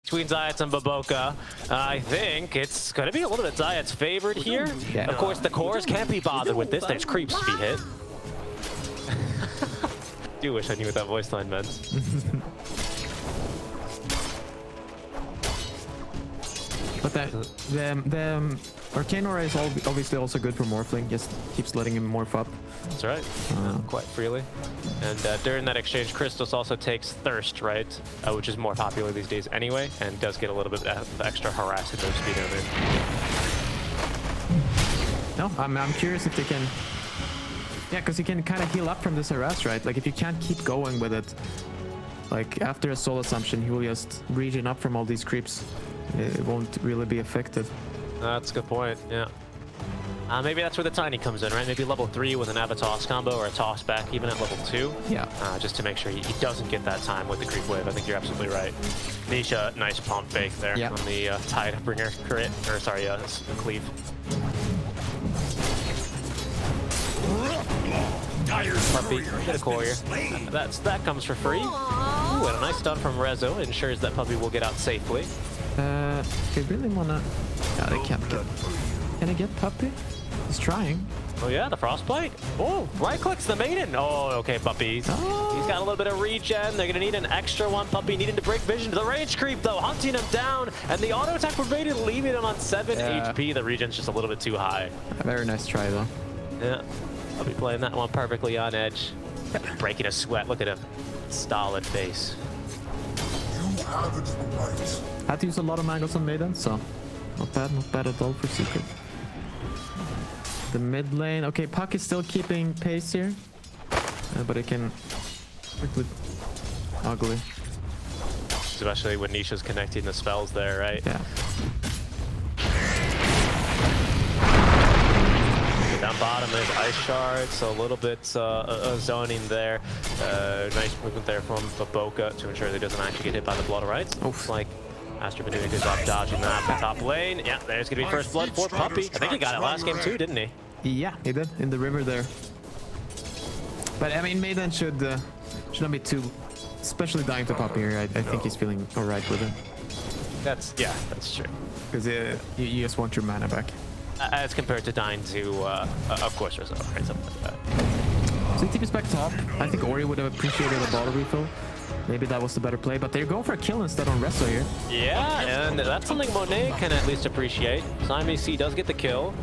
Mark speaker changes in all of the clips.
Speaker 1: between Zayat's and Baboka. I think it's going to be a little bit Zayat's favored here. Yeah. Of course, the cores can't be bothered with this. There's creeps to be hit. I do wish I knew what that voice line meant.
Speaker 2: But the Arcane Aura is obviously also good for Morphling, just keeps letting him morph up.
Speaker 1: That's right, quite freely. And during that exchange, Crystals also takes Thirst, right? Which is more popular these days anyway, and does get a little bit of extra harassing move speed in it.
Speaker 2: No, I'm curious if they can... Yeah, because you can kind of heal up from this harass, right? Like, if you can't keep going with it, like, after a soul assumption, he will just regen up from all these creeps. It won't really be effective.
Speaker 1: That's a good point, yeah. Maybe that's where the Tiny comes in, right? Maybe level 3 with an Avatos combo or a toss back even at level 2.
Speaker 2: Yeah.
Speaker 1: Just to make sure he doesn't get that time with the creep wave. I think you're absolutely right. Nisha, nice pump fake there on the Tidebringer crit, or sorry, cleave. Puppy, get a courier. That comes for free. Ooh, and a nice stun from Rezo ensures that Puppy will get out safely.
Speaker 2: They really wanna... Yeah, they can't get... Can I get Puppy? He's trying.
Speaker 1: Oh yeah, the Frostbite. Oh, right clicks the maiden. Oh, okay, Puppy.
Speaker 2: Oh.
Speaker 1: He's got a little bit of regen. They're gonna need an extra one. Puppy needing to break vision. The range creep though, hunting him down, and the auto attack from maiden leaving him on 7 HP. The regen's just a little bit too high.
Speaker 2: A very nice try though.
Speaker 1: Yeah, Puppy playing that one perfectly on edge. Breaking a sweat. Look at him. Stolid face.
Speaker 2: Had to use a lot of mangles on maiden, so not bad at all for Secret. The mid lane, okay, Puck is still keeping pace here, but it can quickly ugly.
Speaker 1: Especially when Nisha's connecting the spells there, right?
Speaker 2: Yeah.
Speaker 1: Down bottom, there's Ice Shard, so a little bit zoning there. Nice movement there from Baboka to ensure that he doesn't actually get hit by the Blood Rights. Looks like Aster been doing a good job dodging that in top lane. Yeah, there's gonna be first blood for Puppy. I think he got it last game too, didn't he?
Speaker 2: Yeah, he did, in the river there. But I mean, Maiden should not be too, especially dying to Puppy here. I think he's feeling alright with it.
Speaker 1: That's true.
Speaker 2: Because you just want your mana back.
Speaker 1: As compared to dying to, of course, Rezo, right? Something like that.
Speaker 2: So he TP's back top. I think Ori would have appreciated a bottle refill. Maybe that was the better play, but they're going for a kill instead on Rezo here.
Speaker 1: Yeah, and that's something Monet can at least appreciate. Simon C does get the kill,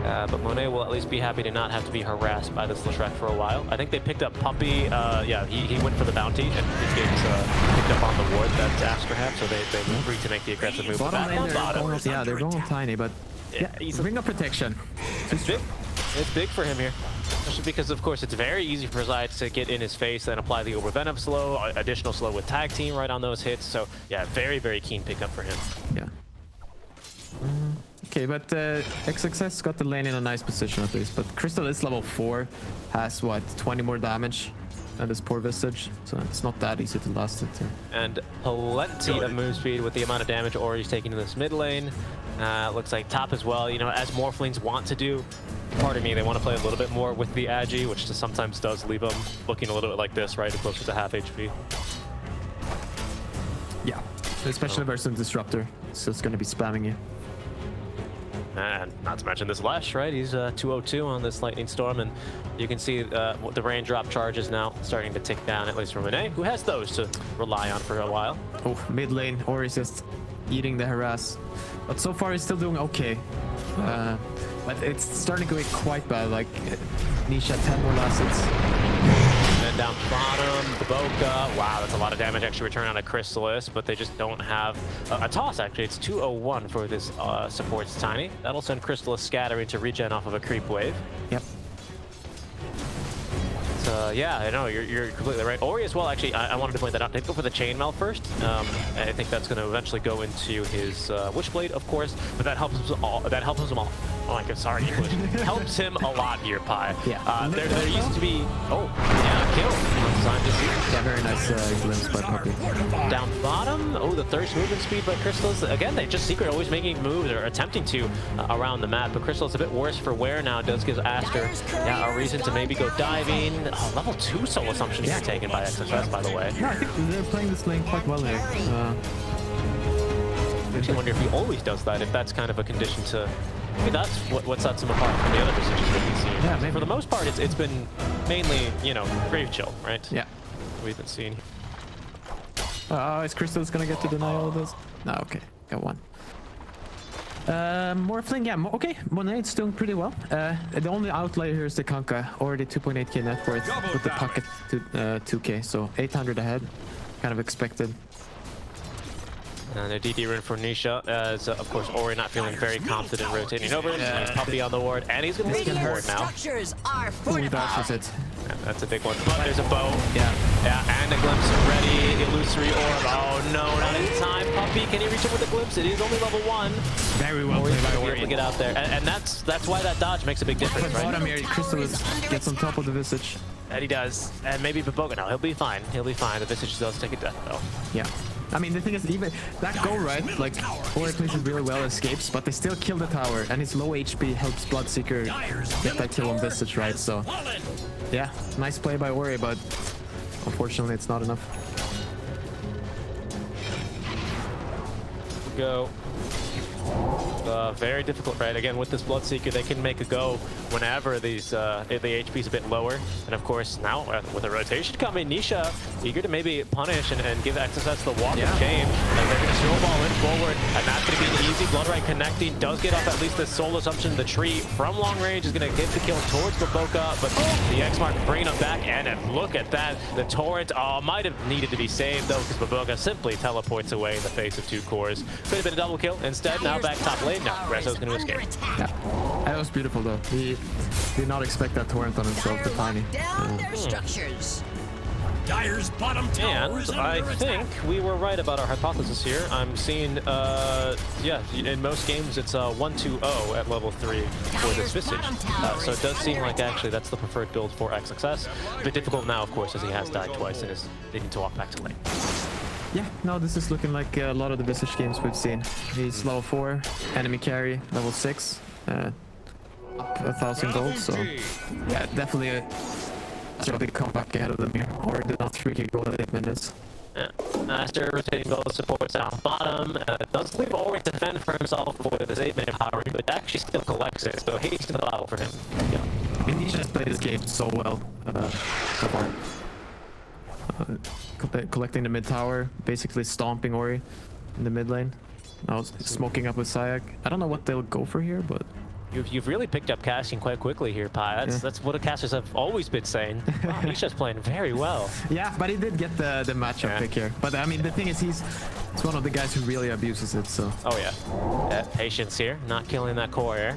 Speaker 1: but Monet will at least be happy to not have to be harassed by this Leshrac for a while. I think they picked up Puppy. Yeah, he went for the bounty, and he gets picked up on the ward that Aster have, so they agreed to make the aggressive move.
Speaker 2: Bottom lane, they're going on Tiny, but yeah, ring of protection.
Speaker 1: It's big. It's big for him here. Especially because, of course, it's very easy for Zayat to get in his face and apply the Overvenom slow, additional slow with tag team right on those hits. So, yeah, very, very keen pickup for him.
Speaker 2: Yeah. Okay, but XXS got the lane in a nice position at least. But Crystal is level 4, has what, 20 more damage than this poor Visage. So it's not that easy to last it.
Speaker 1: And plenty of move speed with the amount of damage Ori's taking in this mid lane. Looks like top as well. You know, as Morphlings want to do. Pardon me, they want to play a little bit more with the Agi, which sometimes does leave them looking a little bit like this, right? Closer to half HP.
Speaker 2: Yeah, especially versus Disruptor. It's just going to be spamming you.
Speaker 1: And not to mention this Lesh, right? He's 202 on this Lightning Storm, and you can see the raindrop charges now starting to tick down, at least from Renee, who has those to rely on for a while.
Speaker 2: Oh, mid lane, Ori's just eating the harass. But so far he's still doing okay. But it's starting to get quite bad, like Nisha 10 more last hits.
Speaker 1: And down bottom, Baboka. Wow, that's a lot of damage actually return on a Crystallis, but they just don't have a toss actually. It's 201 for this support's Tiny. That'll send Crystallis scattering to regen off of a creep wave.
Speaker 2: Yep.
Speaker 1: Yeah, I know, you're completely right. Ori as well, actually, I wanted to point that out. They go for the chainmail first. I think that's going to eventually go into his Witchblade, of course, but that helps him all. Oh my god, sorry, English. Helps him a lot here, Pi.
Speaker 2: Yeah.
Speaker 1: There used to be. Oh, yeah, kill. Time to see.
Speaker 2: Yeah, very nice glimpse by Puppy.
Speaker 1: Down bottom. Oh, the thirst movement speed by Crystals. Again, they just Secret always making moves or attempting to around the map, but Crystal's a bit worse for wear now. Does give Aster a reason to maybe go diving. Level 2 soul assumption taken by XSS, by the way.
Speaker 2: Yeah, I think they're playing this lane quite well here.
Speaker 1: Makes me wonder if he always does that, if that's kind of a condition to... Maybe that's what sets him apart from the other decisions that we've seen.
Speaker 2: Yeah, maybe.
Speaker 1: For the most part, it's been mainly, you know, grave chill, right?
Speaker 2: Yeah.
Speaker 1: We've been seeing.
Speaker 2: Is Crystal's gonna get to deny all of this? No, okay. Got one. Morphling, yeah, okay. Monet's doing pretty well. The only outlier here is the Kanka, already 2.8k net worth with the pocket to 2k, so 800 ahead. Kind of expected.
Speaker 1: And a DD run for Nisha, as of course Ori not feeling very confident rotating over. Yeah. Puppy on the ward, and he's gonna lose the ward now.
Speaker 2: Ooh, dashes it.
Speaker 1: Yeah, that's a big one. But there's a bow.
Speaker 2: Yeah.
Speaker 1: Yeah, and a glimpse ready. Illusory orb. Oh no, not in time. Puppy, can he reach it with a glimpse? It is only level 1.
Speaker 2: Very well
Speaker 1: Ori's
Speaker 2: played by
Speaker 1: gonna be
Speaker 2: Ori.
Speaker 1: able to get out there, and that's why that dodge makes a big difference, right?
Speaker 2: Bottom here, Crystal gets on top of the Visage.
Speaker 1: And he does, and maybe Baboga now. He'll be fine. He'll be fine. The Visage does take a death though.
Speaker 2: Yeah. I mean, the thing is, even that go right, like, Ori plays it really well, escapes, but they still kill the tower, and his low HP helps bloodseeker get that kill on Visage, right? So, yeah, nice play by Ori, but unfortunately, it's not enough.
Speaker 1: Go. Very difficult, right? Again, with this Bloodseeker, they can make a go whenever these the HP is a bit lower. And of course, now with a rotation coming, Nisha eager to maybe punish and give XSS the walk of shame. And they're going to snowball in forward, and that's going to be an easy Bloodright connecting. Does get off at least the soul assumption. The tree from long range is going to get the kill towards Baboka, but the X-Mark bringing him back. And look at that, the torrent might have needed to be saved though, because Baboka simply teleports away in the face of 2 cores. Could have been a double kill. Instead, now back top lane. Now, Rezo's going to escape.
Speaker 2: Yeah, that was beautiful though. He did not expect that torrent on himself, the tiny.
Speaker 3: Dire's bottom tower
Speaker 1: and I think we were right about our hypothesis here. I'm seeing, yeah, in most games it's 1-2-0 at level 3 for this Visage. So it does seem like actually that's the preferred build for XXS. A bit difficult now, of course, as he has died twice and is needing to walk back to lane.
Speaker 2: Yeah, no, this is looking like a lot of the Visage games we've seen. He's level 4, enemy carry, level 6, up 1,000 gold, so yeah, definitely a big comeback ahead of them here. Or did not 3k gold at 8 minutes.
Speaker 1: Yeah. Aster rotating both supports down bottom. Does leave Ori to defend for himself with his 8-minute powering, but actually still collects it, so he's in the battle for him.
Speaker 2: Yeah, Nisha has played this game so well so far. Collecting the mid tower, basically stomping Ori in the mid lane. Now smoking up with Sayak. I don't know what they'll go for here, but
Speaker 1: you've really picked up casting quite quickly here, Pi. That's what the casters have always been saying. Wow, he's just playing very well.
Speaker 2: Yeah, but he did get the matchup pick here. But I mean, the thing is, he's one of the guys who really abuses it. So.
Speaker 1: Oh yeah. Patience here, not killing that core here.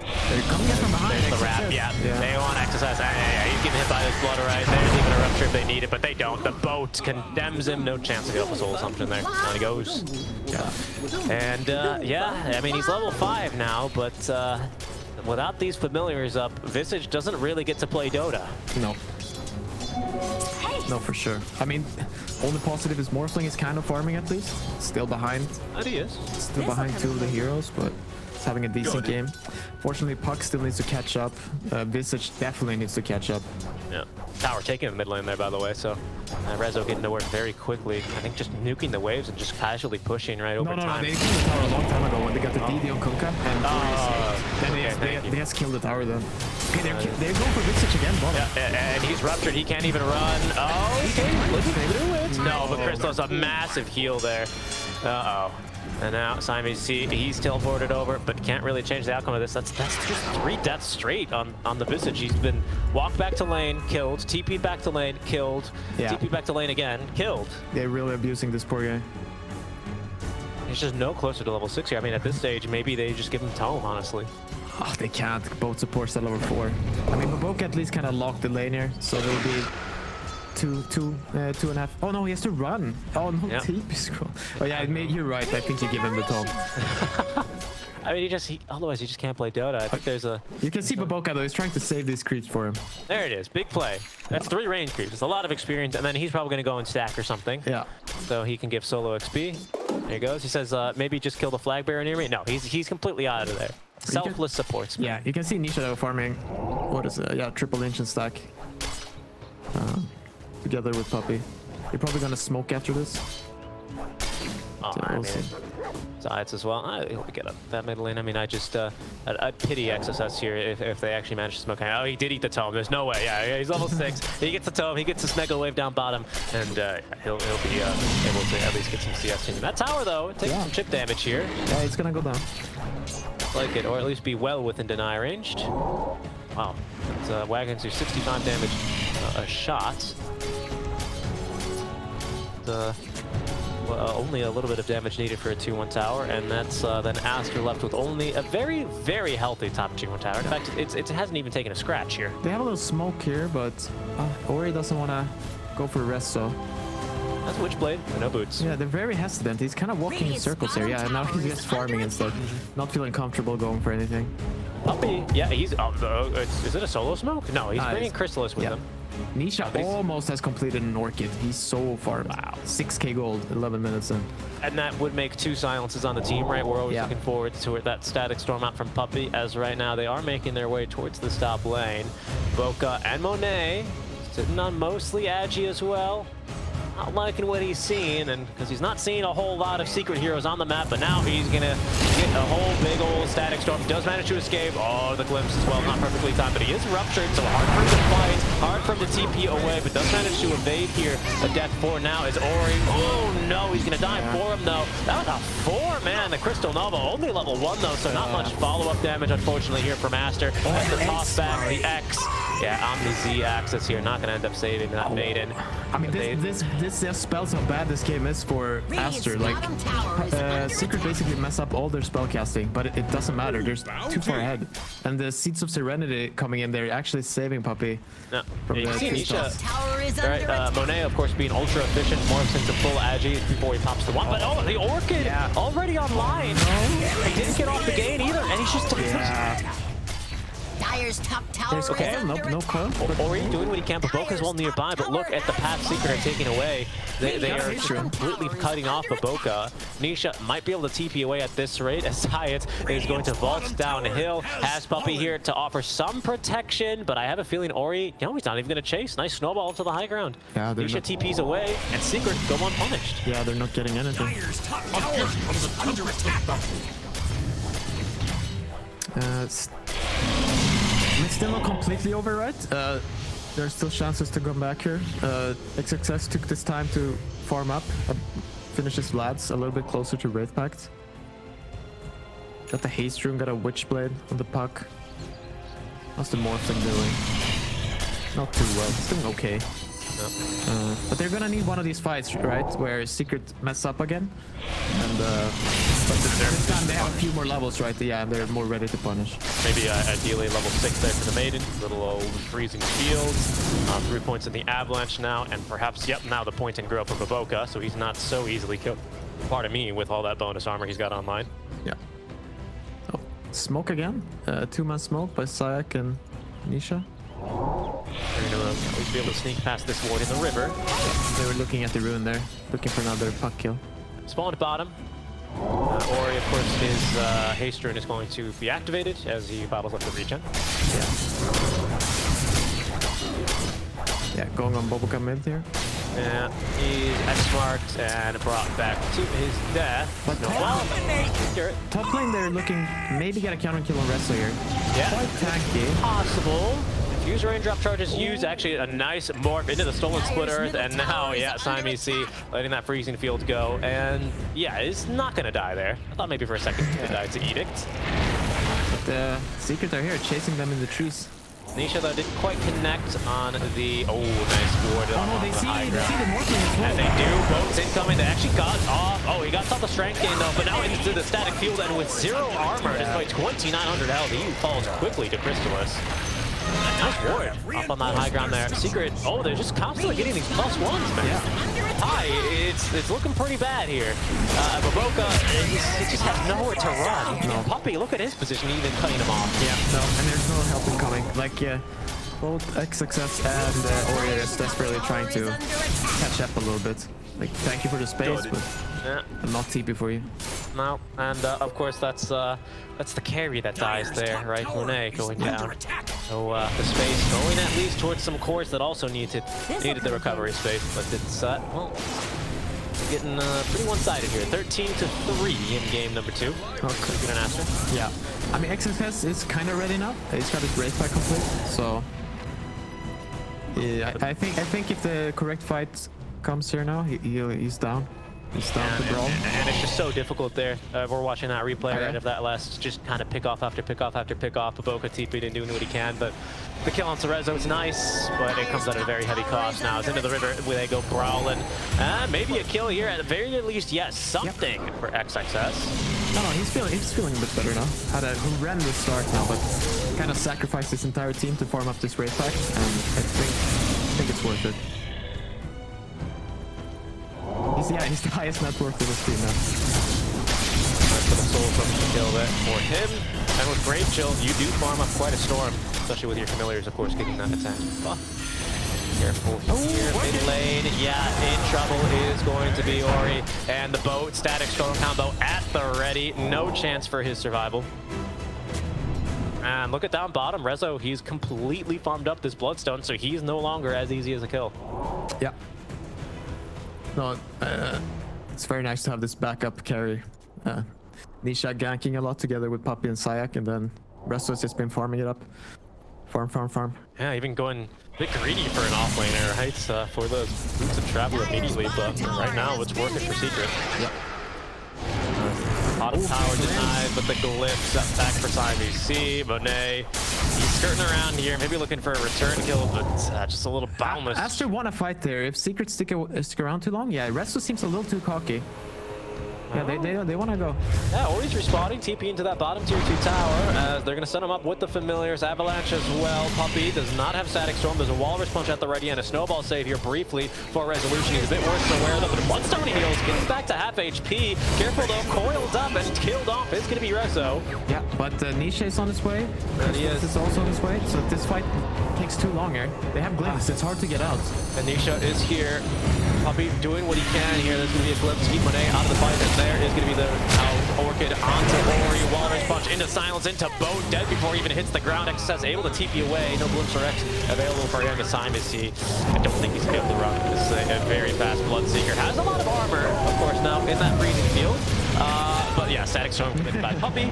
Speaker 2: They're coming in from behind.
Speaker 1: There's the wrap, yeah. They want XSS. Yeah, he's getting hit by this blood right. There's even a rupture if they need it, but they don't. The boat condemns him. No chance to get off the soul assumption there. On he goes.
Speaker 2: Yeah.
Speaker 1: And yeah, I mean, he's level 5 now, but without these familiars up, Visage doesn't really get to play Dota.
Speaker 2: No. No, for sure. I mean, only positive is Morphling is kind of farming at least. Still behind.
Speaker 1: That he is.
Speaker 2: Still behind 2 of the heroes, but having a decent game. Fortunately, Puck still needs to catch up. Visage definitely needs to catch up.
Speaker 1: Yeah. Tower taking the mid lane there, by the way, so Rezo getting to work very quickly. I think just nuking the waves and just casually pushing right over time.
Speaker 2: No, they killed the tower a long time ago when they got the DD on Kunkka, and then they just killed the tower then. Okay, they're going for Visage again, bottom.
Speaker 1: Yeah, and he's ruptured. He can't even run. Oh, okay, let's do it. No, but Crystal's a massive heal there. Uh-oh. And now Siamese, he's teleported over, but can't really change the outcome of this. That's just 3 deaths straight on the Visage. He's been walked back to lane, killed, TP'd back to lane, killed, TP'd back to lane again, killed.
Speaker 2: They're really abusing this poor guy.
Speaker 1: He's just no closer to level 6 here. I mean, at this stage, maybe they just give him tome, honestly.
Speaker 2: Oh, they can't. Both supports at level 4. I mean, Baboka at least kind of locked the lane here, so there'll be 2.5. Oh no, he has to run. Oh no, TP scroll. Oh yeah, you're right. I think you give him the tome.
Speaker 1: I mean, otherwise he just can't play Dota. I think there's a...
Speaker 2: You can see Baboka though, he's trying to save these creeps for him.
Speaker 1: There it is, big play. That's 3 range creeps. It's a lot of experience, and then he's probably going to go and stack or something. Yeah. So he can give solo XP. There he goes. He says, maybe just kill the flag bearer near me. No, he's completely out of there. Selfless supports.
Speaker 2: Yeah, you can see Nisha though farming. What is it? Yeah, triple ancient stack. Together with Puppy. You're probably gonna smoke after this.
Speaker 1: Oh,
Speaker 2: So
Speaker 1: I
Speaker 2: we'll
Speaker 1: mean,
Speaker 2: see.
Speaker 1: Zions as well. I hope we get up that mid lane. I mean, I'd pity XSS here if they actually manage to smoke. Oh, he did eat the tome. There's no way. Yeah, he's level 6. He gets the tome. He gets his mega wave down bottom, and he'll be able to at least get some CS in. That tower though, taking some chip damage here.
Speaker 2: Yeah, it's gonna go down.
Speaker 1: Like it, or at least be well within deny ranged. Wow, it's Wagons do 65 damage a shot. Only a little bit of damage needed for a 2-1 tower, and that's then Aster left with only a very, very healthy top 2-1 tower. In fact, it hasn't even taken a scratch here.
Speaker 2: They have a little smoke here, but Ori doesn't want to go for rest, so...
Speaker 1: That's Witchblade, no boots.
Speaker 2: Yeah, they're very hesitant. He's kind of walking in circles here. Yeah, now he's just farming instead. Not feeling comfortable going for anything.
Speaker 1: Puppy, yeah, he's... is it a solo smoke? No, he's bringing Crystallis with him.
Speaker 2: Nisha almost has completed an Orchid. He's so far. Wow. 6k gold, 11 minutes in.
Speaker 1: And that would make 2 silences on the team, right? We're always looking forward to that static storm out from Puppy, as right now they are making their way towards the top lane. Boca and Monet sitting on mostly Agi as well. Not liking what he's seeing, and because he's not seeing a whole lot of secret heroes on the map, but now he's gonna get a whole big old static storm. He does manage to escape. Oh, the glimpse as well, not perfectly timed, but he is ruptured, so hard for him to fight, hard for him to TP away, but does manage to evade here. A death 4 now is Ori. Oh no, he's gonna die for him though. That was a 4, man. The Crystal Nova only level 1 though, so not much follow-up damage unfortunately here from Aster. And the toss back, the X. Yeah, Omni Z access here, not gonna end up saving that Maiden.
Speaker 2: I mean, this just spells how bad this game is for Aster. Like, Secret basically mess up all their spell casting, but it doesn't matter. They're too far ahead. And the Seeds of Serenity coming in, they're actually saving Puppy.
Speaker 1: No,
Speaker 2: from
Speaker 1: you
Speaker 2: the
Speaker 1: see Nisha.
Speaker 4: Right,
Speaker 1: Monet, of course, being ultra efficient, morphs into full Agi before he pops the one. But oh, the Orchid already online. He didn't get off the gate either, and he's just
Speaker 4: Dire's top tower is
Speaker 1: okay.
Speaker 4: under
Speaker 2: No coil.
Speaker 1: Ori doing what he can, but Boca's well nearby. But look at the path Secret are taking away. They are completely cutting off Boca. Nisha might be able to TP away at this rate, as Hyatt is going to vault downhill. Has Puppy here to offer some protection, but I have a feeling Ori, he's not even going to chase. Nice snowball to the high ground.
Speaker 2: Yeah,
Speaker 1: Nisha TP's away, and Secret go unpunished.
Speaker 2: Yeah, they're not getting anything.
Speaker 3: Dire's top tower is under attack.
Speaker 2: It's still not completely over, right? There's still chances to come back here. XXS took this time to farm up, finish his Vlads a little bit closer to Wraith Pact. Got the Haste Rune, got a Witchblade on the puck. How's the Morph thing doing? Not too well, it's doing okay. But they're gonna need one of these fights, right? Where Secret mess up again. And but this time they have a few more levels, right? Yeah, they're more ready to punish.
Speaker 1: Maybe ideally level 6 there for the Maiden. Little old freezing fields. 3 points in the Avalanche now, and perhaps, now the point and grow for Boca, so he's not so easily killed. Pardon me, with all that bonus armor he's got online.
Speaker 2: Yeah. Oh, smoke again. 2-man smoke by Sayak and Nisha.
Speaker 1: They're gonna at least be able to sneak past this ward in the river.
Speaker 2: They were looking at the rune there, looking for another puck kill.
Speaker 1: Spawned bottom. Ori, of course, his haste rune is going to be activated as he bottles up the regen.
Speaker 2: Yeah, going on Boboka mid here.
Speaker 1: Yeah, he's X-marked and brought back to his death.
Speaker 2: But top lane, they're looking maybe get a counter kill on Wrestler here.
Speaker 1: Yeah,
Speaker 2: quite tanky.
Speaker 1: possible. Use raindrop charges, use actually a nice morph into the stolen split earth, and now, Siamese letting that freezing field go, and it's not gonna die there. I thought maybe for a second it died to Edict.
Speaker 2: But the Secret are here, chasing them in the trees.
Speaker 1: Nisha though didn't quite connect on the nice ward.
Speaker 2: Oh no, they see the morphing as well.
Speaker 1: And they do, boats incoming. They actually got off. Oh, he got off the strength gain though, but now into the static field, and with 0 armor, despite 2,900 health, he falls quickly to Crystallis. Nice ward up on that high ground there. Secret, they're just constantly getting these +1s, man. Hi, it's looking pretty bad here. Boboka, he just has nowhere to run. No. Puppy, look at his position, even cutting him off.
Speaker 2: Yeah, no, and there's no help incoming. Like, both XXS and Ori is desperately trying to catch up a little bit. Like, thank you for the space, but I'm not TP for you.
Speaker 1: No, and of course that's the carry that dies there, right? Monet going down. So the space going at least towards some cores that also needed the recovery space, but it's getting pretty one-sided here. 13-3 in game number 2.
Speaker 2: Okay.
Speaker 1: Secret and Aster.
Speaker 2: Yeah. I mean, XSS is kind of ready now. He's got his race pack complete, so yeah, I think if the correct fight comes here now, he's down. He's down to brawl.
Speaker 1: And it's just so difficult there. We're watching that replay, right, of that last just kind of pick off after pick off after pick off. Boca TP'd and doing what he can, but the kill on Cerezo is nice, but it comes at a very heavy cost now. It's into the river where they go brawling. Maybe a kill here at the very least. Yes, something for XXS.
Speaker 2: No, he's feeling a bit better now. Had a horrendous start now, but kind of sacrificed his entire team to farm up this race pack, and I think it's worth it. He's the highest net worth in his team now.
Speaker 1: For the soul from kill there for him. And with Brave Chill, you do farm up quite a storm, especially with your familiars, of course, getting that attack buff. Careful here, mid lane. Yeah, in trouble is going to be Ori. And the boat, static storm combo at the ready. No chance for his survival. And look at down bottom, Rezo, he's completely farmed up this Bloodstone, so he's no longer as easy as a kill.
Speaker 2: Yeah. No, it's very nice to have this backup carry. Nisha ganking a lot together with Puppy and Sayak, and then Resto's just been farming it up. Farm.
Speaker 1: Yeah, even going a bit greedy for an offlaner, right? For those boots of travel immediately, but right now it's working for Secret.
Speaker 2: Yeah.
Speaker 1: A lot of power denied, but the glyph set back for Siamese. Monet, he's skirting around here, maybe looking for a return kill, but just a little boundless.
Speaker 2: Aster won a fight there. If Secret stick around too long, yeah, Resto seems a little too cocky. Yeah, they want to go.
Speaker 1: Yeah, Ori's respawning, TP into that bottom tier 2 tower, as they're going to set him up with the familiars. Avalanche as well. Puppy does not have static storm. There's a walrus punch at the ready and a snowball save here briefly for resolution. He's a bit worse than aware though, but Bloodstone heals, getting back to half HP. Careful though, coiled up and killed off. It's going to be Rezo.
Speaker 2: Yeah, but Nisha is on his way.
Speaker 1: He
Speaker 2: is also on his way, so this fight takes too long here. They have glimpses, it's hard to get out.
Speaker 1: And Nisha is here. Puppy doing what he can here. There's going to be a glimpse. Keep Monet out of the fight, and there is going to be the Orchid onto Ori. Walrus punch into silence, into boat. Dead before he even hits the ground. XSS able to TP away. No glimpse or X available for him. Siamese. I don't think he's going to be able to run. This is a very fast bloodseeker. Has a lot of armor, of course, now in that freezing field. But yeah, static storm committed by Puppy.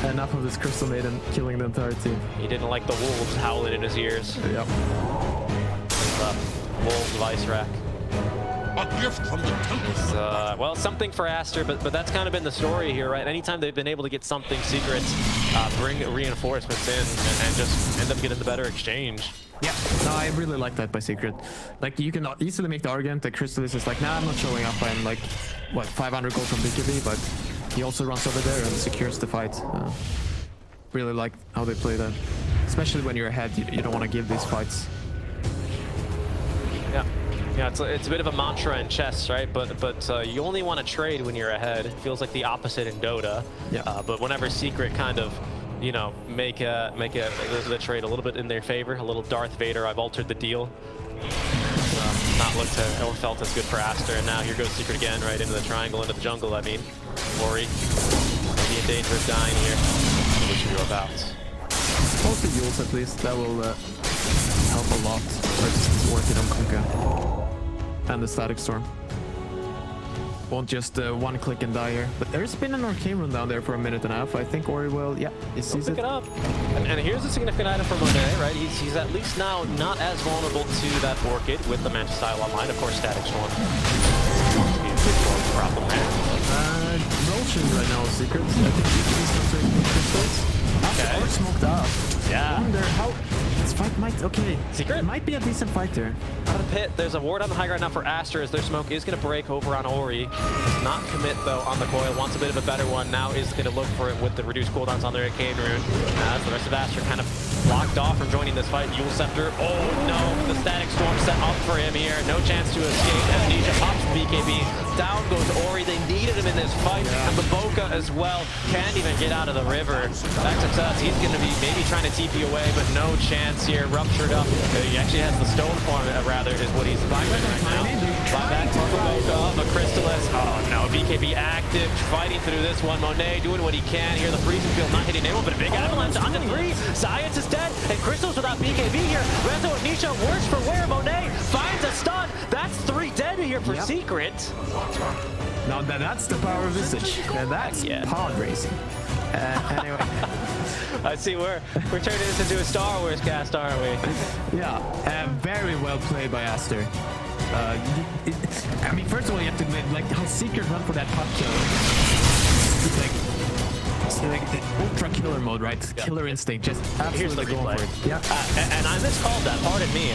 Speaker 2: Enough of this Crystal Maiden killing the entire team.
Speaker 1: He didn't like the wolves howling in his ears.
Speaker 2: Yep.
Speaker 1: Wolves Vice Rack.
Speaker 3: A gift from the temple.
Speaker 1: Well, something for Aster, but that's kind of been the story here, right? Anytime they've been able to get something secret, bring reinforcements in, and just end up getting the better exchange.
Speaker 2: Yeah, no, I really like that by Secret. Like, you can easily make the argument that Crystallis is like, nah, I'm not showing up. I'm like, what, 500 gold from BKB, but he also runs over there and secures the fight. Really like how they play that. Especially when you're ahead, you don't want to give these fights.
Speaker 1: Yeah, it's a bit of a mantra in chess, right? But you only want to trade when you're ahead. It feels like the opposite in Dota.
Speaker 2: Yeah.
Speaker 1: But whenever Secret kind of, you know, make the trade a little bit in their favor, a little Darth Vader, I've altered the deal. Not looked or felt as good for Aster, and now here goes Secret again, right into the triangle, into the jungle. I mean, Ori maybe in danger of dying here. What should you about?
Speaker 2: Both the Yules at least, that will help a lot versus Orchid on Kunkka. And the Static Storm. Won't just one click and die here. But there's been an arcane run down there for a minute and a half. I think Ori will, yeah, he sees it.
Speaker 1: Pick it up. And here's a significant item for Monet, right? He's at least now not as vulnerable to that Orchid with the Mantis style online. Of course, Static Storm. Problem there.
Speaker 2: Roaching right now, Secrets. I think he's not taking crystals.
Speaker 1: Okay.
Speaker 2: Or smoked up.
Speaker 1: Yeah.
Speaker 2: I wonder how this fight might, okay.
Speaker 1: Secret?
Speaker 2: It might be a decent fight there.
Speaker 1: Out of the pit, there's a ward on the high ground now for Aster as their smoke is going to break over on Ori. Does not commit though on the coil, wants a bit of a better one. Now is going to look for it with the reduced cooldowns on their arcane rune. As the rest of Aster kind of blocked off from joining this fight. Yule Scepter, oh no, the Static Storm set up for him here. No chance to escape. Amnesia pops from BKB. Down goes Ori. They needed him in this fight. Yeah. And the Boca as well can't even get out of the river. XXS, he's going to be maybe trying to TP away, but no chance here. Ruptured up. He actually has the stone form, rather, is what he's buying right now. Buyback from the Boca, the Crystallis. Oh no, BKB BKB active, fighting through this one. Monet doing what he can here. The freezing field not hitting anyone, but a big avalanche onto 3. Science is dead, and Crystal's without BKB here. Rezo and Nisha worse for wear. Monet finds a stun. That's 3 dead here for Secret.
Speaker 2: Now that's the power of Visage. That's pod racing. Anyway.
Speaker 1: I see we're turning this into a Star Wars cast, aren't we?
Speaker 2: Yeah, very well played by Aster. I mean, first of all, you have to admit, like, how Secret run for that pot kill. It's like ultra killer mode, right? Yeah. Killer instinct, just absolutely going for it. Yeah.
Speaker 1: And I miscalled that, pardon me.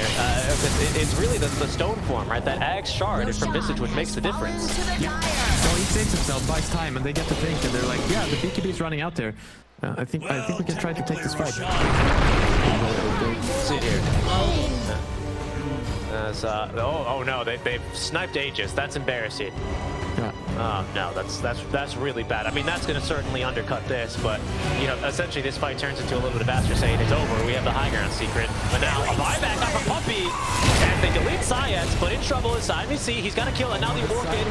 Speaker 1: It's really the stone form, right? That Ag shard from Visage which makes the difference.
Speaker 2: Yeah. So he saves himself, buys time, and they get to think, and they're like, yeah, the BKB is running out there. I think we can try to take this fight.
Speaker 1: See here. Oh no, they've sniped Aegis. That's embarrassing.
Speaker 2: Yeah.
Speaker 1: Oh no, that's really bad. I mean, that's going to certainly undercut this, but you know, essentially this fight turns into a little bit of Aster saying it's over. We have the high ground Secret, but now a buyback off of Puppy, and they delete Science, but in trouble is Siamese. He's got to kill, and now the Orchid.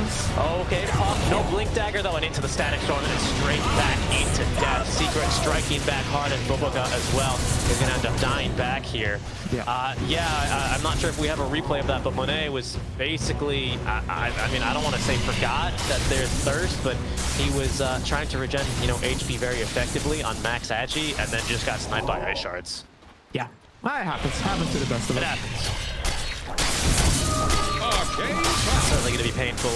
Speaker 1: Okay, no blink dagger though, and into the static storm, and then straight back into death. Secret striking back hard, and Boboga as well is going to end up dying back here.
Speaker 2: Yeah.
Speaker 1: I'm not sure if we have a replay of that, but Monet was basically, I mean, I don't want to say forgot that there's thirst, but he was trying to regen, you know, HP very effectively on max Agi, and then just got sniped by ice shards.
Speaker 2: Yeah, well, it happens to the best of us.
Speaker 1: It happens. Certainly going to be painful.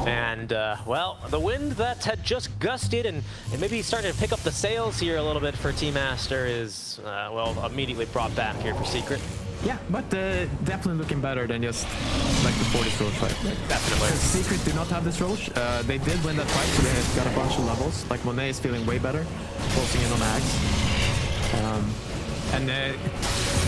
Speaker 1: And, well, the wind that had just gusted and maybe started to pick up the sails here a little bit for Team Aster is, well, immediately brought back here for Secret.
Speaker 2: Yeah, but definitely looking better than just like before this Roche fight.
Speaker 1: Definitely.
Speaker 2: Because Secret do not have this Roche. They did win that fight, so they got a bunch of levels. Like Monet is feeling way better, closing in on Axe.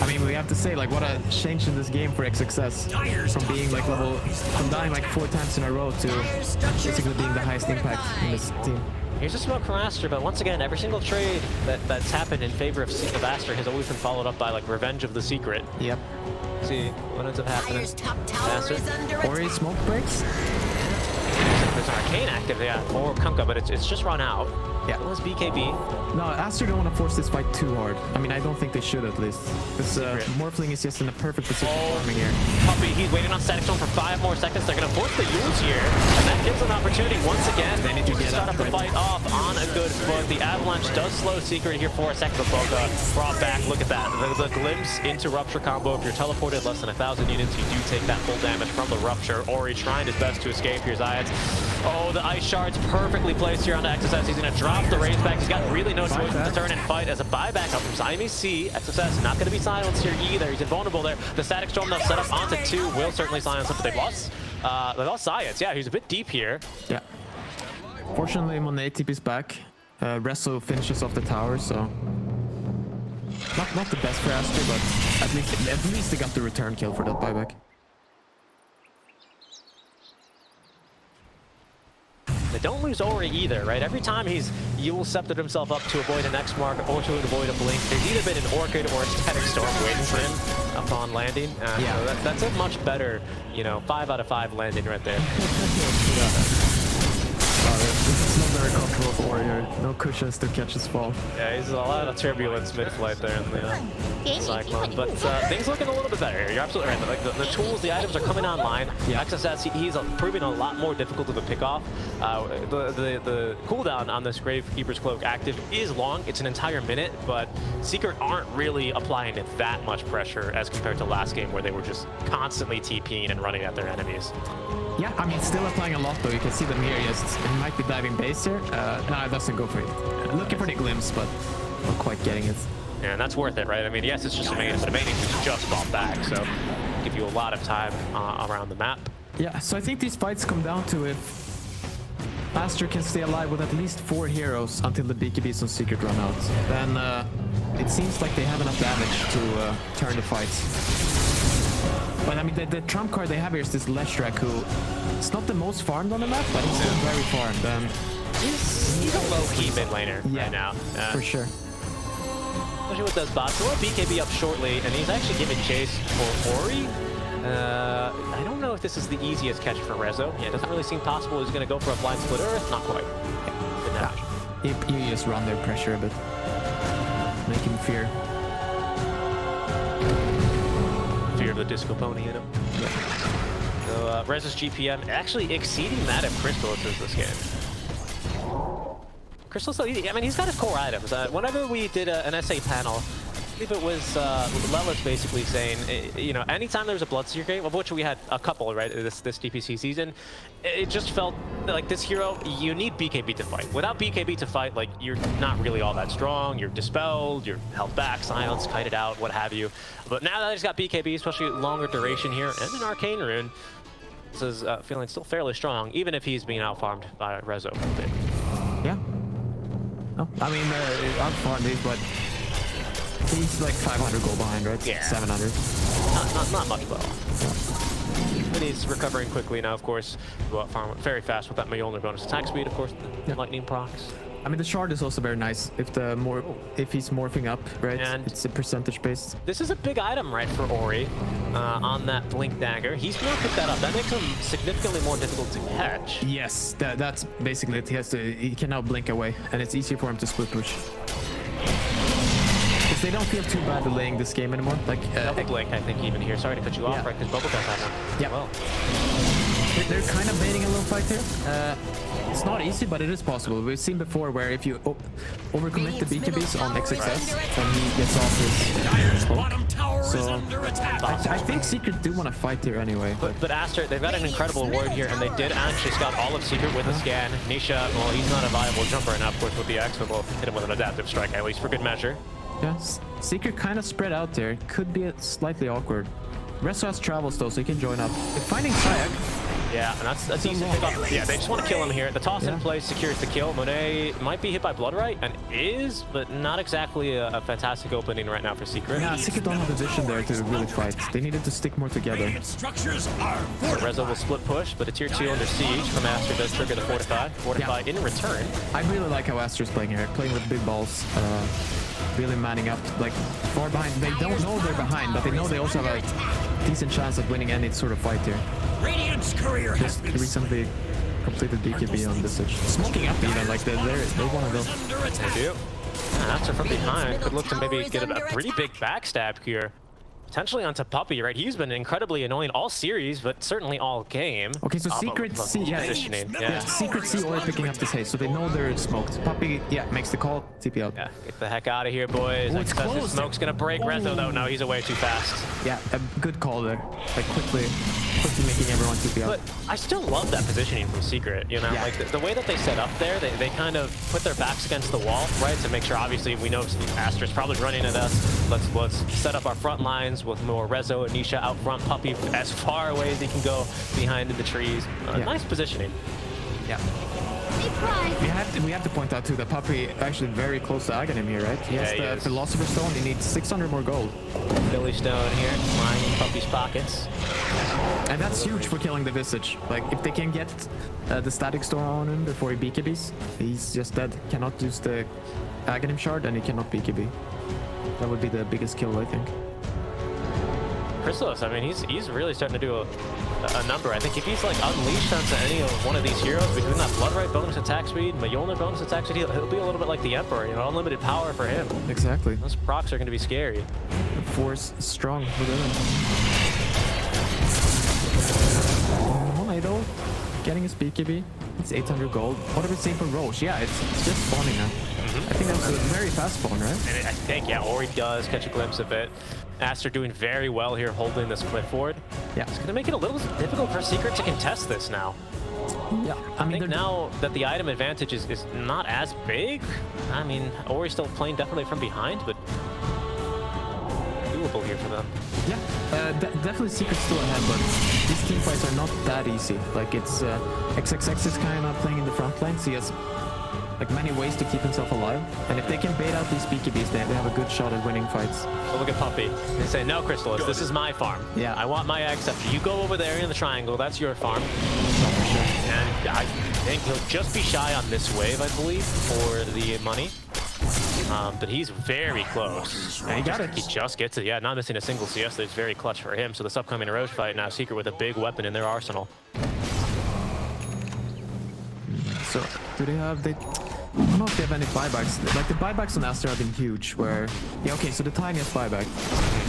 Speaker 2: I mean, we have to say, like, what a change in this game for XXS. From being like from dying like 4 times in a row to basically being the highest impact in this team.
Speaker 1: Here's a smoke from Aster, but once again, every single trade that's happened in favor of Aster has always been followed up by like Revenge of the Secret.
Speaker 2: Yep.
Speaker 1: See what ends up happening. Aster.
Speaker 2: Or he smoke breaks.
Speaker 1: There's an Arcane active, yeah, or Kunkka, but it's just run out.
Speaker 2: Yeah.
Speaker 1: It was BKB.
Speaker 2: No, Aster don't want to force this fight too hard. I mean, I don't think they should at least. This Morphling is just in a perfect position farming here.
Speaker 1: Puppy, he's waiting on Static Storm for 5 more seconds. They're going to force the use here, and that gives an opportunity once again.
Speaker 2: They need to
Speaker 1: start up the fight off on a good foot. The Avalanche does slow Secret here for a second, but Boga brought back. Look at that. The glimpse into Rupture combo. If you're teleported less than 1,000 units, you do take that full damage from the Rupture. Ori trying his best to escape here, Zayats. Oh, the Ice Shard's perfectly placed here on XSS. He's going to drop the raise back. He's got really no choice to turn and fight as a buyback up from Siamese. XSS not going to be silenced here either. He's invulnerable there. The Static Storm though set up onto 2 will certainly silence him, but they lost Science. Yeah, he's a bit deep here.
Speaker 2: Yeah. Fortunately, Monet TP's back. Rezo finishes off the tower, so not the best for Aster, but at least they got the return kill for that buyback.
Speaker 1: They don't lose Ori either, right? Every time he's Yule sceptered himself up to avoid an X mark or to avoid a blink, there's either been an Orchid or a Static Storm waiting for him upon landing.
Speaker 2: Yeah.
Speaker 1: So that's a much better, you know, 5 out of 5 landing right there.
Speaker 2: It's not very comfortable for Warrior. No cushions to catch his fall.
Speaker 1: Yeah, he's a lot of turbulence mid-flight there in the Cyclone. But things looking a little bit better here. You're absolutely right. Like the tools, the items are coming online.
Speaker 2: Yeah.
Speaker 1: XSS, he's proving a lot more difficult to the pick-off. The cooldown on this Gravekeeper's Cloak active is long. It's an entire minute, but Secret aren't really applying it that much pressure as compared to last game where they were just constantly TPing and running at their enemies.
Speaker 2: Yeah, I mean, still applying a lot though. You can see them here. Yes, he might be diving base here. No, it doesn't go for it. Looking for the glimpse, but not quite getting it.
Speaker 1: Yeah, and that's worth it, right? I mean, yes, it's just a main, but a main is just bought back, so give you a lot of time around the map.
Speaker 2: Yeah, so I think these fights come down to if Aster can stay alive with at least 4 heroes until the BKBs on Secret run out, then it seems like they have enough damage to turn the fights. But I mean, the trump card they have here is this Leshrac, who it's not the most farmed on the map, but he's still very farmed.
Speaker 1: He's a low-key mid laner right now.
Speaker 2: For sure.
Speaker 1: Especially with those bots. A little BKB up shortly, and he's actually giving chase for Ori. I don't know if this is the easiest catch for Rezo. Yeah, it doesn't really seem possible he's going to go for a blind split Earth. Not quite. Didn't happen.
Speaker 2: You just run their pressure a bit. Make him fear.
Speaker 1: Fear of the disco pony in him.
Speaker 2: Yeah.
Speaker 1: So Rezo's GPM actually exceeding that of Crystal this game. Crystal's so easy. I mean, he's got his core items. Whenever we did an SA panel, I believe it was Lelis basically saying, you know, anytime there was a bloodseeker game, of which we had a couple, right, this DPC season, it just felt like this hero, you need BKB to fight. Without BKB to fight, like, you're not really all that strong. You're dispelled, you're held back, silenced, kited out, what have you. But now that he's got BKB, especially longer duration here, and an arcane rune, this is feeling still fairly strong, even if he's being outfarmed by Rezo a bit.
Speaker 2: Yeah. No, I mean, outfarmed is, but he's like 500 gold behind, right?
Speaker 1: Yeah.
Speaker 2: 700.
Speaker 1: Not much well. But he's recovering quickly now, of course. Go out farm very fast with that Mjolnir bonus attack speed, of course, the lightning procs.
Speaker 2: I mean, the shard is also very nice. If he's morphing up, right?
Speaker 1: And
Speaker 2: it's a percentage based.
Speaker 1: This is a big item, right, for Ori on that Blink Dagger. He's gonna pick that up. That makes him significantly more difficult to catch.
Speaker 2: Yes, that's basically it. He can now blink away, and it's easier for him to split push. Because they don't feel too bad delaying this game anymore. Like
Speaker 1: Double Blink, I think, even here. Sorry to cut you off, right? Because Bubble does have one.
Speaker 2: Yeah.
Speaker 1: Well,
Speaker 2: they're kind of baiting a little fight here. It's not easy, but it is possible. We've seen before where if you overcommit the BKBs on XXS, then he gets off his smoke. So I think Secret do want to fight here anyway.
Speaker 1: but Aster, they've got an incredible ward here, and they did actually scout all of Secret with a scan. Nisha, well, he's not a viable jumper, and of course with the X, but we'll hit him with an adaptive strike, at least for good measure.
Speaker 2: Yeah, Secret kind of spread out there. Could be slightly awkward. Rezo has travels though, so he can join up. They're finding Sayak.
Speaker 1: Yeah, and that's easy to pick up. Yeah, they just want to kill him here. The toss in place secures the kill. Monet might be hit by Bloodright, and is, but not exactly a fantastic opening right now for Secret.
Speaker 2: Yeah, Secret don't have the vision there to really fight. They needed to stick more together.
Speaker 3: Structures are
Speaker 1: Rezo will split push, but a tier 2 under siege from Aster does trigger the Fortify. Fortify in return.
Speaker 2: I really like how Aster's playing here, playing with big balls. Really manning up, like far behind. They don't know they're behind, but they know they also have a decent chance of winning any sort of fight here.
Speaker 3: Radiant's courier has
Speaker 2: Just
Speaker 3: been
Speaker 2: recently completed BKB on this edge. Smoking up even, like they want to go.
Speaker 1: They do. And Aster from behind could look to maybe get a pretty big backstab here. Potentially onto Puppy, right? He's been incredibly annoying all series, but certainly all game.
Speaker 2: Okay, so Secret see,
Speaker 1: positioning.
Speaker 2: Yeah, Secret see Ori picking up this haste, so they know they're smoked. Puppy, yeah, makes the call, TP out.
Speaker 1: Yeah, get the heck out of here, boys.
Speaker 2: Oh, it's close.
Speaker 1: Smoke's gonna break Rezo, though. No, he's away too fast.
Speaker 2: Yeah, a good call there. Like quickly making everyone TP out.
Speaker 1: But I still love that positioning from Secret, you know?
Speaker 2: Yeah.
Speaker 1: Like, the way that they set up there, they kind of put their backs against the wall, right? To make sure, obviously, we know Aster's probably running at us. Let's set up our front lines with more Rezo and Nisha out front. Puppy as far away as he can go behind in the trees. Nice positioning.
Speaker 2: Yeah. We have to point out too that Puppy actually very close to Aghanim here, right? He has the Philosopher's Stone. He needs 600 more gold.
Speaker 1: Philly Stone here, lining Puppy's pockets.
Speaker 2: And that's huge for killing the Visage. Like, if they can get the Static Storm on him before he BKBs, he's just dead. Cannot use the Aghanim Shard, and he cannot BKB. That would be the biggest kill, I think.
Speaker 1: Chrysalis, I mean, he's really starting to do a number. I think if he's like unleashed onto any of one of these heroes, between that Bloodright bonus attack speed, Mjolnir bonus attack speed, he'll be a little bit like the Emperor, you know, unlimited power for him.
Speaker 2: Exactly.
Speaker 1: Those procs are going to be scary.
Speaker 2: The force is strong within him. Idol getting his BKB. It's 800 gold. What are we saying for Roche? Yeah, it's just spawning now. I think that was a very fast spawn, right?
Speaker 1: And I think, yeah, Ori does catch a glimpse of it. Aster doing very well here, holding this cliff ward.
Speaker 2: Yeah.
Speaker 1: It's going to make it a little difficult for Secret to contest this now.
Speaker 2: Yeah,
Speaker 1: I think now that the item advantage is not as big, I mean, Ori's still playing definitely from behind, but doable here for them.
Speaker 2: Yeah, definitely Secret's still ahead, but these team fights are not that easy. Like, it's XXX is kind of playing in the front lane, so he has like many ways to keep himself alive. And if they can bait out these BKBs, they have a good shot at winning fights.
Speaker 1: So look at Puppy. They say, no, Crystallis, this is my farm.
Speaker 2: Yeah.
Speaker 1: I want my eggs. You go over there in the triangle. That's your farm. For sure. And I think he'll just be shy on this wave, I believe, for the money. But he's very close.
Speaker 2: And he got it.
Speaker 1: He just gets it. Yeah, not missing a single CS. That's very clutch for him. So this upcoming Roche fight now, Secret with a big weapon in their arsenal.
Speaker 2: So, do they have... I don't know if they have any buybacks. Like, the buybacks on Aster have been huge, where... Yeah, okay, so the Tiny has buyback.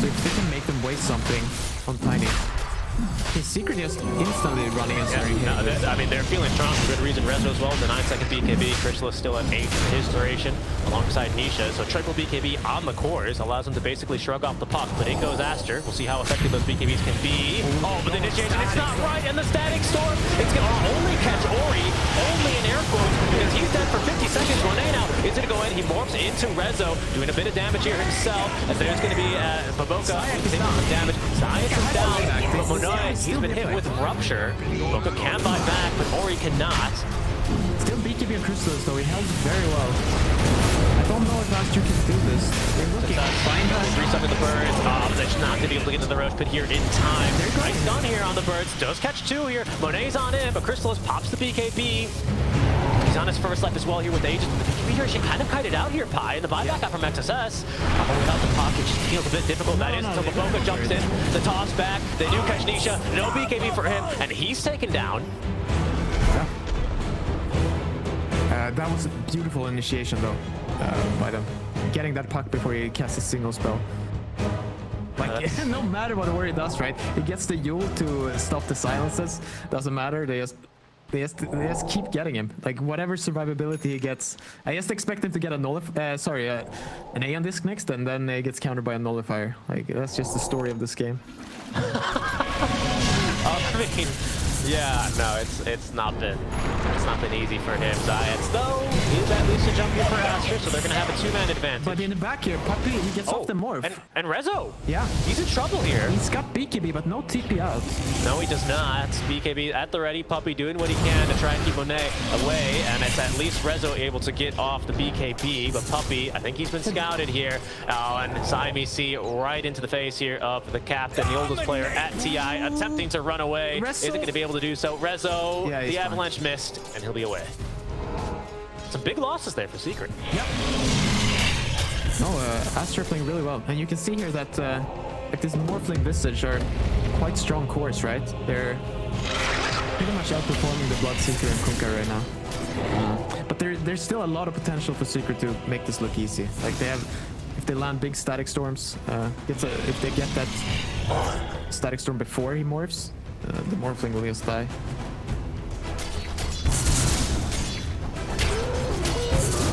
Speaker 2: So if they can make them waste something on Tiny... Okay, Secret just instantly running and starting
Speaker 1: no, I mean, they're feeling strong for good reason. Rezo as well, the 9-second BKB. Crystal is still at 8 for his duration, alongside Nisha. So triple BKB on the cores allows him to basically shrug off the puck. But in goes Aster. We'll see how effective those BKBs can be. Oh, but the initiation, it's not right, and the static storm, it's going to only catch Ori, only in air quotes, because he's dead for 50 seconds. Monet now is going to go in. He morphs into Rezo, doing a bit of damage here himself. As there's going to be Baboka taking some damage. Science is down, but Monet, he's been hit with Rupture. Boka can buy back, but Ori cannot.
Speaker 2: Still BKB and Crystal, though. He held very well. I don't know if Aster can do this. They're looking.
Speaker 1: Find out. 3 under the birds. They're not going to be able to get to the Roche pit here in time. Nice gun here on the birds. Does catch 2 here. Monet's on in, but Crystal pops the BKB. He's on his first life as well here with the Aegis. The BKB duration kind of kited out here, Pi, and the buyback out from XSS. Without the pocket, just feels a bit difficult. That is until Baboka jumps in. The toss back. They do catch Nisha. No BKB for him, and he's taken down.
Speaker 2: That was a beautiful initiation, though, by them. Getting that puck before he casts a single spell. Like, no matter what Ori does, right? He gets the Yule to stop the silences. Doesn't matter. They just keep getting him. Like, whatever survivability he gets. I just expect him to get a an A on disc next, and then he gets countered by a nullifier. Like, that's just the story of this game.
Speaker 1: I mean, yeah, no, it's not been easy for him. Zayats, though, he's at least a jump here for Aster, so they're gonna have a 2-man advantage.
Speaker 2: But in the back here, Puppy, he gets off the morph.
Speaker 1: And Rezo,
Speaker 2: yeah,
Speaker 1: he's in trouble here.
Speaker 2: He's got BKB, but no TP out.
Speaker 1: No, he does not. BKB at the ready. Puppy doing what he can to try and keep Monet away, and it's at least Rezo able to get off the BKB. But Puppy, I think he's been scouted here. Oh, and Siamese right into the face here of the captain, the oldest player at TI, attempting to run away. Isn't going to be able to do so. Rezo, yeah, the avalanche missed, and he'll be away. Some big losses there for Secret.
Speaker 2: Yep. No, Aster playing really well. And you can see here that like this Morphling Visage are quite strong cores, right? They're pretty much outperforming the Bloodseeker and Kunkka right now. But there's still a lot of potential for Secret to make this look easy. Like, they have, if they land big static storms, if they get that static storm before he morphs, the Morphling will just die.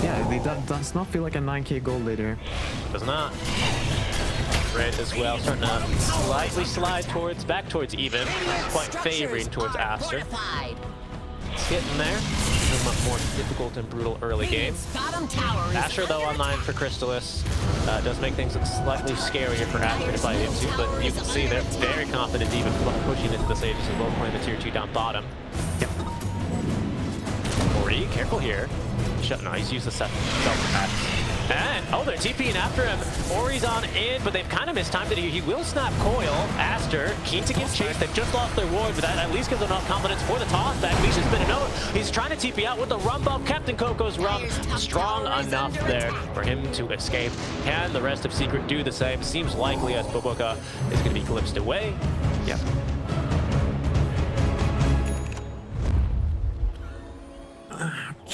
Speaker 2: Yeah, that does not feel like a 9k gold leader.
Speaker 1: Does not. Red as well, starting to slightly slide back towards even. Quite favoring towards Aster. It's getting there. A much more difficult and brutal early game. Aster, though, online for Crystallis. Does make things look slightly scarier for Aster to fight into, but you can see they're very confident even pushing into the Sages as well, playing the tier 2 down bottom. Yep. Ori, careful here. No, he's used the self-attack. And, oh, they're TPing after him. Ori's on in, but they've kind of mistimed it here. He will snap Coil. Aster, keen to give chase. They've just lost their ward, but that at least gives them enough confidence for the toss back. Misha's been a note. He's trying to TP out with the rum bump. Captain Coco's rum strong enough there for him to escape. Can the rest of Secret do the same? Seems likely as Baboka is going to be glimpsed away. Yep.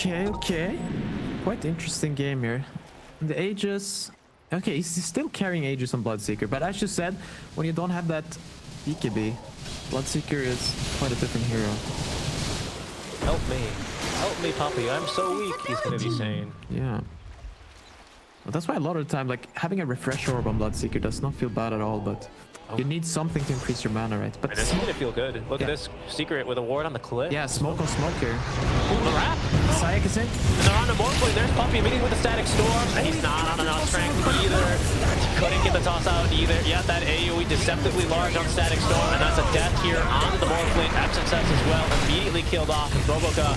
Speaker 2: Okay. Quite interesting game here. The Aegis... Okay, he's still carrying Aegis on Bloodseeker, but as you said, when you don't have that BKB, Bloodseeker is quite a different hero.
Speaker 1: Help me. Help me, Poppy. I'm so weak, he's gonna be saying.
Speaker 2: Yeah. Well, that's why a lot of the time, like, having a refresh orb on Bloodseeker does not feel bad at all, but you need something to increase your mana, right? But
Speaker 1: it's gonna feel good. Look at this Secret with a ward on the cliff.
Speaker 2: Yeah, smoke on smoke here.
Speaker 1: The wrap.
Speaker 2: Sayak is in.
Speaker 1: And they're on the Morphling. There's Puppy meeting with the Static Storm. And he's not on enough strength either. Couldn't get the toss out either. Yeah, that AoE deceptively large on Static Storm. And that's a death here onto the Morphling. XSS as well. Immediately killed off. And Baboka,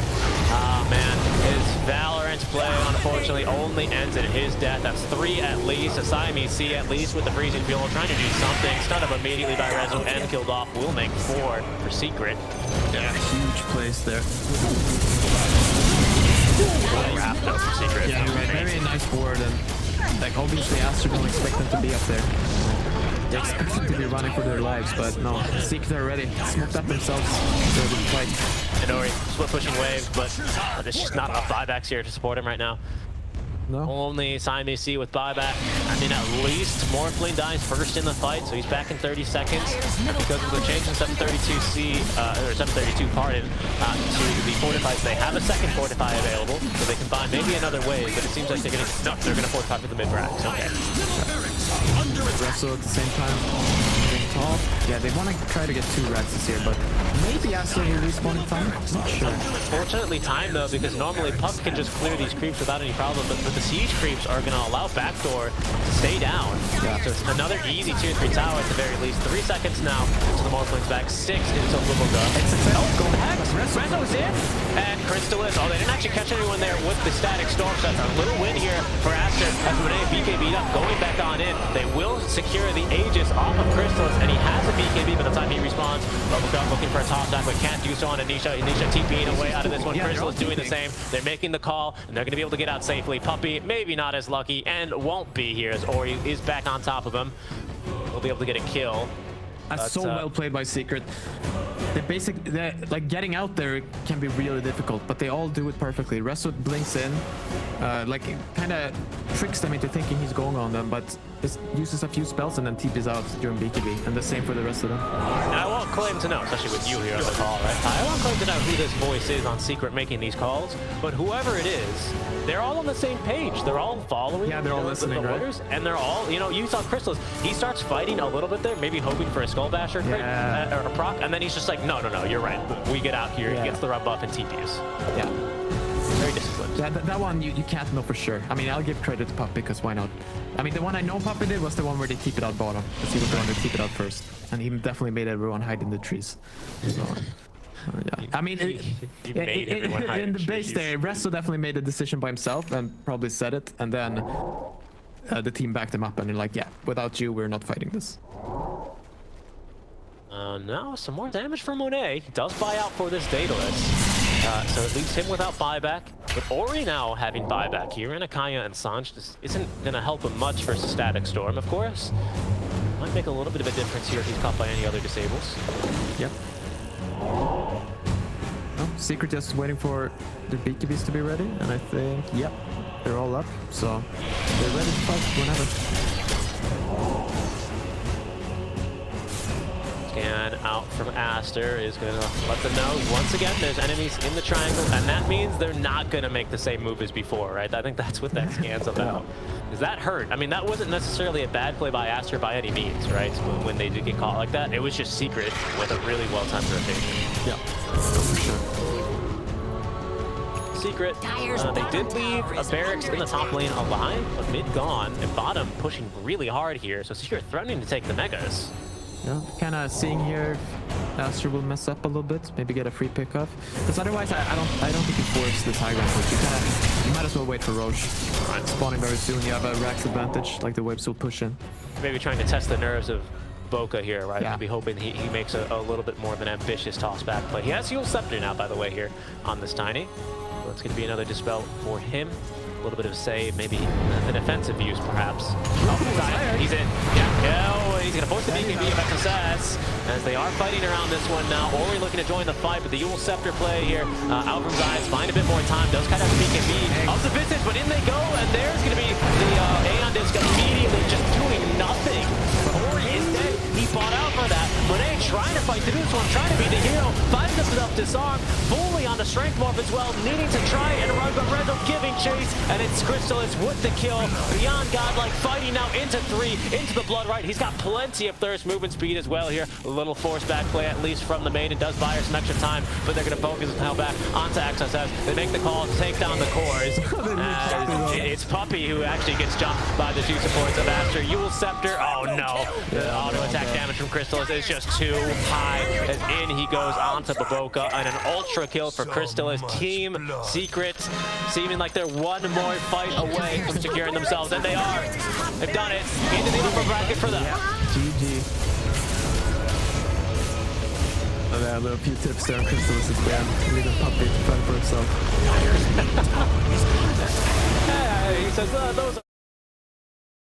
Speaker 1: man, his Valorant play unfortunately only ends in his death. That's 3 at least. A Siamese at least with the freezing fuel. Trying to do something. Stun up immediately by Rezo and killed off. Will make 4 for Secret.
Speaker 2: Yeah, huge place there.
Speaker 1: Wrapped up for Secret.
Speaker 2: Yeah, you're right. Very nice board, and Like, obviously, Aster don't expect them to be up there. They expect them to be running for their lives, but no. Secret already smoked up themselves. So they fight.
Speaker 1: And Ori, split pushing waves, but there's just not enough buybacks here to support him right now.
Speaker 2: No.
Speaker 1: Only Siamese with buyback. I mean, at least Morphling dies first in the fight, so he's back in 30 seconds. Because of the change in 732C, or 732, pardon, to the fortifies, they have a second fortify available, so they can buy maybe another wave, but it seems like they're gonna fortify for the mid-racks. Okay.
Speaker 2: Wrestle at the same time. Getting tall. Yeah, they want to try to get 2 racks this here, but maybe Aster will respawn in time. Not sure.
Speaker 1: Fortunately timed though, because normally Puck can just clear these creeps without any problem, but the siege creeps are going to allow backdoor to stay down.
Speaker 2: Yeah.
Speaker 1: So it's another easy 2-3 tower at the very least. 3 seconds now to the Morphling's back. 6 into Luboga. Oh, Hex! Rezo's in! And crystall is. Oh, they didn't actually catch anyone there with the static storm. So that's a little win here for Aster. As Monet BKB'd up, going back on in. They will secure the Aegis off of Crystallis, and he has a BKB by the time he respawns. Luboga looking for a top stack, but can't do so on Anisha. Anisha TPing away out of this one. Crystallis doing the same. They're making the call, and they're going to be able to get out safely. Puppy, maybe not as lucky, and won't be here as Ori is back on top of him. We'll be able to get a kill.
Speaker 2: That's so well played by Secret. They're like getting out there can be really difficult, but they all do it perfectly. Rezo blinks in, like kind of tricks them into thinking he's going on them, but just uses a few spells and then TPs out during BKB, and the same for the rest of them.
Speaker 1: Now, I won't claim to know, especially with you here on the call, right? I won't claim to know who this voice is on Secret making these calls, but whoever it is, they're all on the same page. They're all following.
Speaker 2: Yeah, they're all listening,
Speaker 1: the orders, and they're all, you saw Crystals. He starts fighting a little bit there, maybe hoping for a Skull Basher crit, or a proc, and then he's just like, no, you're right. We get out here, he gets the rub buff and TPs.
Speaker 2: Yeah.
Speaker 1: Very disciplined.
Speaker 2: Yeah, that one you can't know for sure. I mean, I'll give credit to Puppy because why not? I mean, the one I know Puppy did was the one where they keep it out bottom. Because he was the one to keep it out first. And he definitely made everyone hide in the trees. So, yeah. I mean, in the base there, Rezo definitely made a decision by himself and probably said it. And then the team backed him up and they're like, yeah, without you, we're not fighting this.
Speaker 1: Now some more damage from Monet. He does buy out for this Daedalus. So it leaves him without buyback. But Ori now having buyback here, and Akaya and Sanj just isn't going to help him much versus Static Storm, of course. Might make a little bit of a difference here if he's caught by any other disables.
Speaker 2: Yep. Oh, Secret just waiting for the BKBs to be ready, and I think, yep, they're all up. So they're ready to fight whenever.
Speaker 1: Scan out from Aster is going to let them know once again there's enemies in the triangle, and that means they're not going to make the same move as before, right? I think that's what that scan's about. Because that hurt. I mean, that wasn't necessarily a bad play by Aster by any means, right? So when they did get caught like that, it was just Secret with a really well-timed rotation.
Speaker 2: Yeah, for sure.
Speaker 1: Secret, they did leave a barracks in the top lane alive, but mid gone, and bottom pushing really hard here. So Secret threatening to take the megas.
Speaker 2: Yeah, kind of seeing here, Aster will mess up a little bit, maybe get a free pick off. Because otherwise, I don't think you force this high ground push. You might as well wait for Roche. Right. Spawning very soon, you have a Rax advantage, like the waves will push in.
Speaker 1: Maybe trying to test the nerves of Boca here, right?
Speaker 2: Yeah.
Speaker 1: Maybe hoping he makes a little bit more of an ambitious toss back play. He has Heal Scepter now, by the way, here on this Tiny. So it's going to be another dispel for him. A little bit of save, maybe an offensive use, perhaps. Oh, he's in. Yeah, he's going to force the BKB of XSS as they are fighting around this one now. Ori looking to join the fight, but the Yule Scepter play here. Out from Zayas, find a bit more time. Does kind of have BKB of the Visage, but in they go, and there's going to be the Aeon Disc immediately just doing nothing. Ori is dead. He fought out for that. Monet trying to fight through this one, trying to be the hero. Finds himself disarmed, fully on the Strength Morph as well, needing to try and run, but Rezo giving chase. And it's Crystallus with the kill. Beyond Godlike fighting now into 3, into the Blood Right. He's got plenty of thirst movement speed as well here. A little force back play, at least from the main. It does buy her some extra time, but they're going to focus now back onto XSS. They make the call to take down the cores. It's Puppy who actually gets jumped by the 2 supports of Aster. Yule Scepter. Oh no. The auto attack damage from Crystallus is just too high. As in he goes onto Baboka, and an ultra kill for Crystallus. Team Secret seeming like they're one more fight away from securing themselves, and they are. They've done it. Into the upper bracket for them.
Speaker 2: GG. Oh, yeah, a little few tips there on Crystallus at the end. Leaving Puppy to fight for himself.
Speaker 1: Yeah, he says, those are